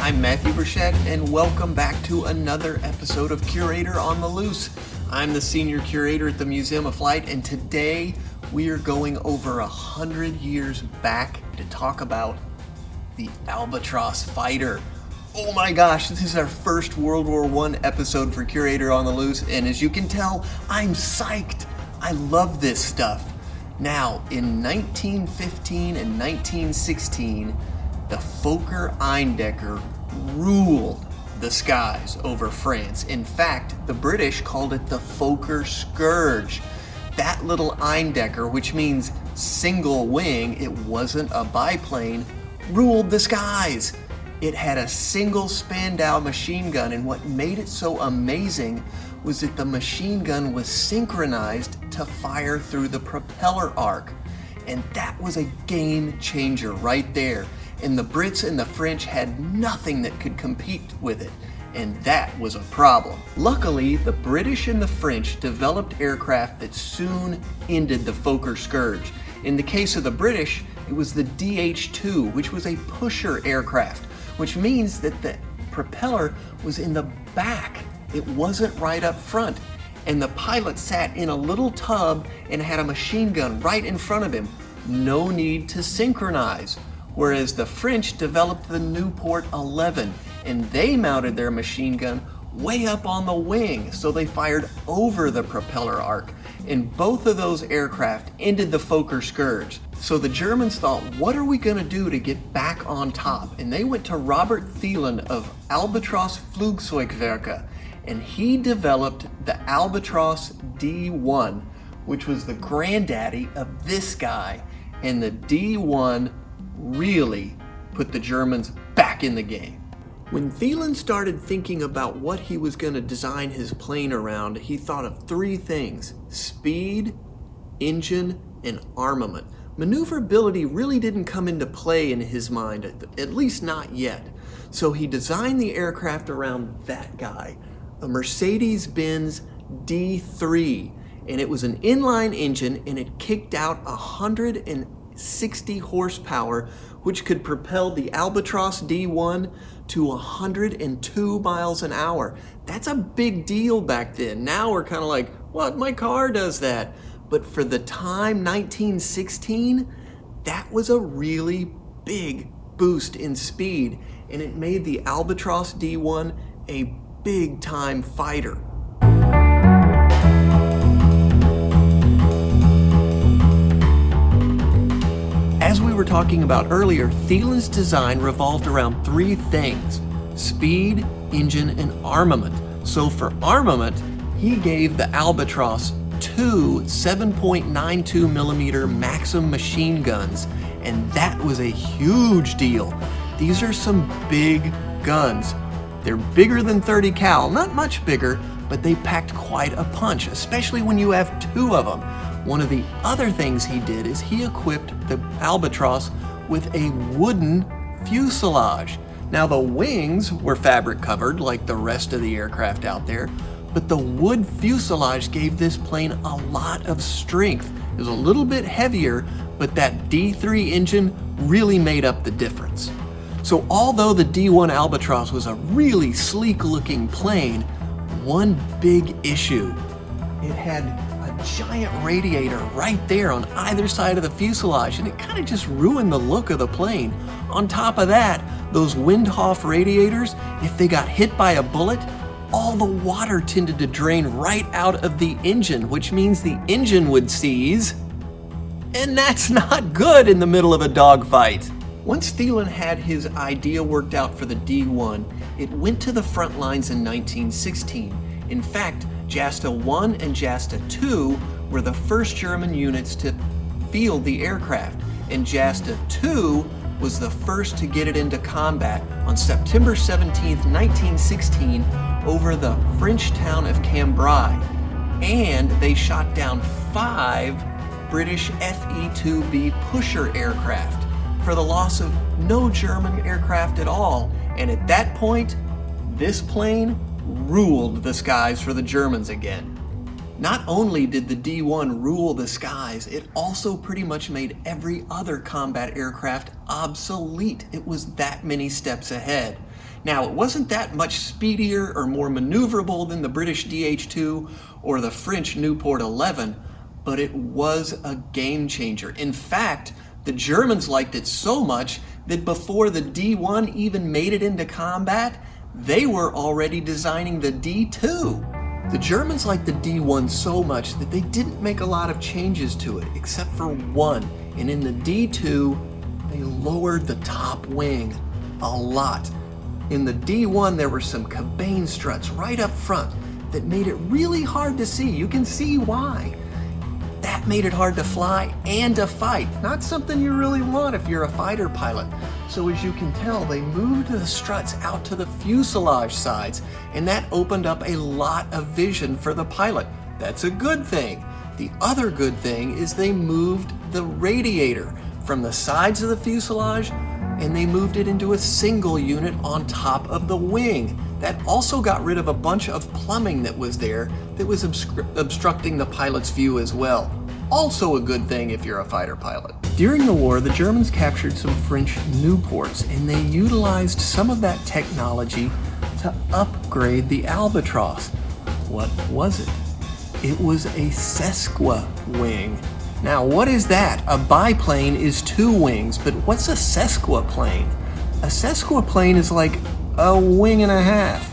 I'm Matthew Burchette, and welcome back to another episode of Curator on the Loose. I'm the senior curator at the Museum of Flight, and today we are going over 100 years back to talk about the Albatross fighter. Oh my gosh, this is our first World War I episode for Curator on the Loose, and as you can tell, I'm psyched. I love this stuff. Now, in 1915 and 1916, the Fokker ruled the skies over France. In fact, the British called it the Fokker Scourge. That little Eindecker, which means single wing, it wasn't a biplane, ruled the skies. It had a single Spandau machine gun, and what made it so amazing was that the machine gun was synchronized to fire through the propeller arc. And that was a game changer right there. And the Brits and the French had nothing that could compete with it, and that was a problem. Luckily, the British and the French developed aircraft that soon ended the Fokker Scourge. In the case of the British, it was the D.II, which was a pusher aircraft, which means that the propeller was in the back. It wasn't right up front, and the pilot sat in a little tub and had a machine gun right in front of him. No need to synchronize. Whereas the French developed the Nieuport 11, and they mounted their machine gun way up on the wing, so they fired over the propeller arc, and both of those aircraft ended the Fokker Scourge. So the Germans thought, what are we going to do to get back on top? And they went to Robert Thielen of Albatross Flugzeugwerke, and he developed the Albatross D.I, which was the granddaddy of this guy, and the D.I really put the Germans back in the game. When Thielen started thinking about what he was going to design his plane around, he thought of three things: speed, engine, and armament. Maneuverability really didn't come into play in his mind, at least not yet. So he designed the aircraft around that guy, a Mercedes-Benz D.III, and it was an inline engine, and it kicked out 160 horsepower, which could propel the Albatross D.I to 102 miles an hour. That's a big deal back then. Now we're kind of like, what? My car does that. But for the time, 1916, that was a really big boost in speed, and it made the Albatross D.I a big time fighter. As we were talking about earlier, Thielen's design revolved around three things: speed, engine, and armament. So for armament, he gave the Albatross two 7.92 millimeter Maxim machine guns, and that was a huge deal. These are some big guns. They're bigger than 30 cal, not much bigger, but they packed quite a punch, especially when you have two of them. One of the other things he did is he equipped the Albatross with a wooden fuselage. Now the wings were fabric covered like the rest of the aircraft out there, but the wood fuselage gave this plane a lot of strength. It was a little bit heavier, but that D.III engine really made up the difference. So although the D.I Albatross was a really sleek looking plane, one big issue: it had a giant radiator right there on either side of the fuselage, and it kind of just ruined the look of the plane. On top of that, those Windhoff radiators, if they got hit by a bullet, all the water tended to drain right out of the engine, which means the engine would seize, and that's not good in the middle of a dogfight. Once Thielen had his idea worked out for the D.I, it went to the front lines in 1916. In fact, JASTA 1 and JASTA 2 were the first German units to field the aircraft, and JASTA 2 was the first to get it into combat on September 17, 1916, over the French town of Cambrai, and they shot down 5 British Fe-2B pusher aircraft for the loss of no German aircraft at all. And at that point, this plane ruled the skies for the Germans again. Not only did the D.I rule the skies, it also pretty much made every other combat aircraft obsolete. It was that many steps ahead. Now, it wasn't that much speedier or more maneuverable than the British DH-2 or the French Nieuport 11, but it was a game changer. In fact, the Germans liked it so much that before the D-1 even made it into combat, they were already designing the D.II. The Germans liked the D-1 so much that they didn't make a lot of changes to it, except for one. And in the D.II, they lowered the top wing a lot. In the D-1, there were some cabane struts right up front that made it really hard to see. You can see why. That made it hard to fly and to fight. Not something you really want if you're a fighter pilot. So as you can tell, they moved the struts out to the fuselage sides, and that opened up a lot of vision for the pilot. That's a good thing. The other good thing is they moved the radiator from the sides of the fuselage, and they moved it into a single unit on top of the wing. That also got rid of a bunch of plumbing that was there that was obstructing the pilot's view as well. Also a good thing if you're a fighter pilot. During the war, the Germans captured some French Nieuports, and they utilized some of that technology to upgrade the Albatross. What was it? It was a Sesquiplane. Now, what is that? A biplane is two wings, but what's a sesquiplane? A sesquiplane is like a wing and a half,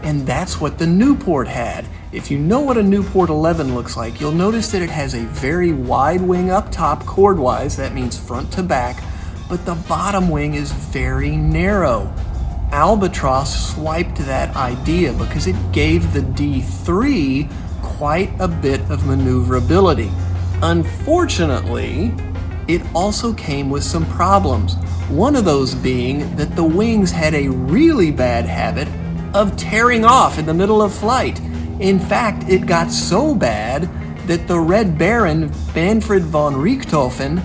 and that's what the Nieuport had. If you know what a Nieuport 11 looks like, you'll notice that it has a very wide wing up top chordwise, that means front to back, but the bottom wing is very narrow. Albatross swiped that idea because it gave the D.III quite a bit of maneuverability. Unfortunately, it also came with some problems. One of those being that the wings had a really bad habit of tearing off in the middle of flight. In fact, it got so bad that the Red Baron, Manfred von Richthofen,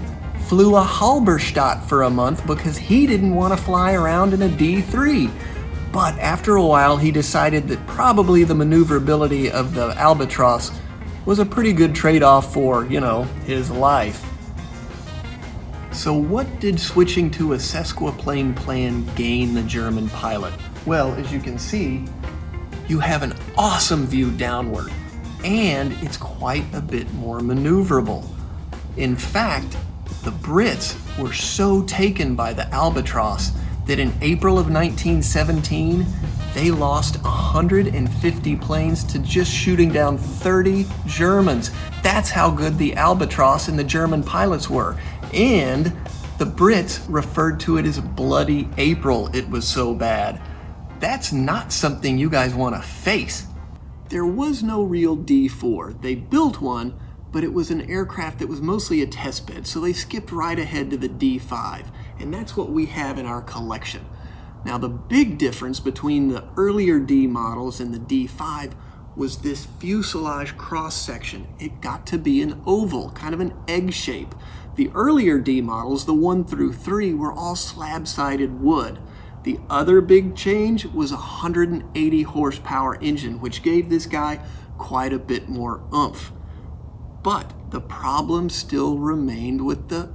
flew a Halberstadt for a month because he didn't want to fly around in a D.III. But after a while, he decided that probably the maneuverability of the Albatross was a pretty good trade-off for, his life. So what did switching to a sesquiplane plan gain the German pilot? Well, as you can see, you have an awesome view downward, and it's quite a bit more maneuverable. In fact, the Brits were so taken by the Albatross that in April of 1917, they lost 150 planes to just shooting down 30 Germans. That's how good the Albatross and the German pilots were. And the Brits referred to it as Bloody April. It was so bad. That's not something you guys want to face. There was no real D.IV. They built one, but it was an aircraft that was mostly a test bed, so they skipped right ahead to the D.V, and that's what we have in our collection. Now, the big difference between the earlier D models and the D.V was this fuselage cross-section. It got to be an oval, kind of an egg shape. The earlier D models, the 1 through 3, were all slab-sided wood. The other big change was a 180 horsepower engine, which gave this guy quite a bit more oomph. But the problem still remained with the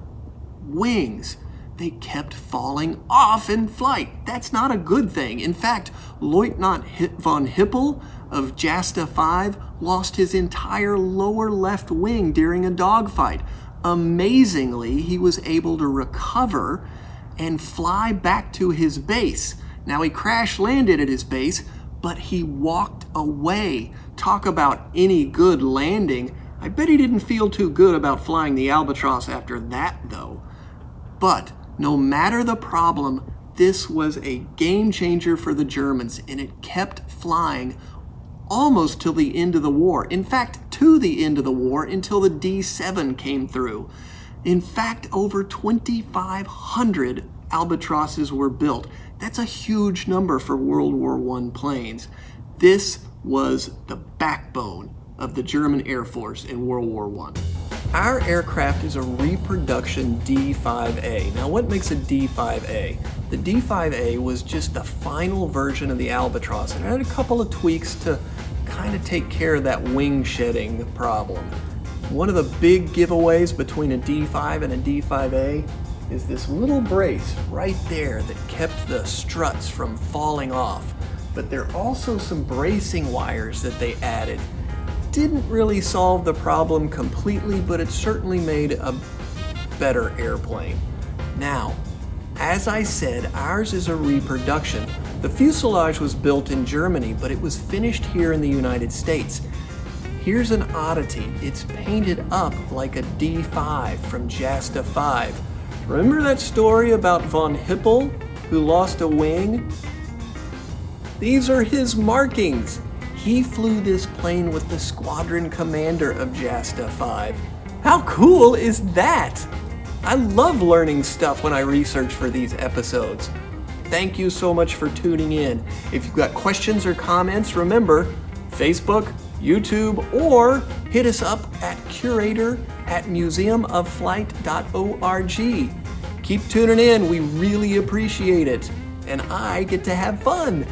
wings. They kept falling off in flight. That's not a good thing. In fact, Lieutenant von Hippel of Jasta 5 lost his entire lower left wing during a dogfight. Amazingly, he was able to recover and fly back to his base. Now, he crash landed at his base, but he walked away. Talk about any good landing. I bet he didn't feel too good about flying the Albatross after that, though. But no matter the problem, this was a game changer for the Germans, and it kept flying almost till the end of the war. In fact, to the end of the war until the D7 came through. In fact, over 2,500 Albatrosses were built. That's a huge number for World War I planes. This was the backbone of the German Air Force in World War I. Our aircraft is a reproduction D.Va. Now, what makes a D.Va? The D.Va was just the final version of the Albatross, and it had a couple of tweaks to kind of take care of that wing shedding problem. One of the big giveaways between a D.V and a D.Va is this little brace right there that kept the struts from falling off. But there are also some bracing wires that they added. Didn't really solve the problem completely, but it certainly made a better airplane. Now, as I said, ours is a reproduction. The fuselage was built in Germany, but it was finished here in the United States. Here's an oddity. It's painted up like a D.5 from JASTA 5. Remember that story about von Hippel, who lost a wing? These are his markings. He flew this plane with the squadron commander of JASTA 5. How cool is that? I love learning stuff when I research for these episodes. Thank you so much for tuning in. If you've got questions or comments, remember, Facebook, YouTube, or hit us up at curator@museumofflight.org. Keep tuning in, we really appreciate it. And I get to have fun.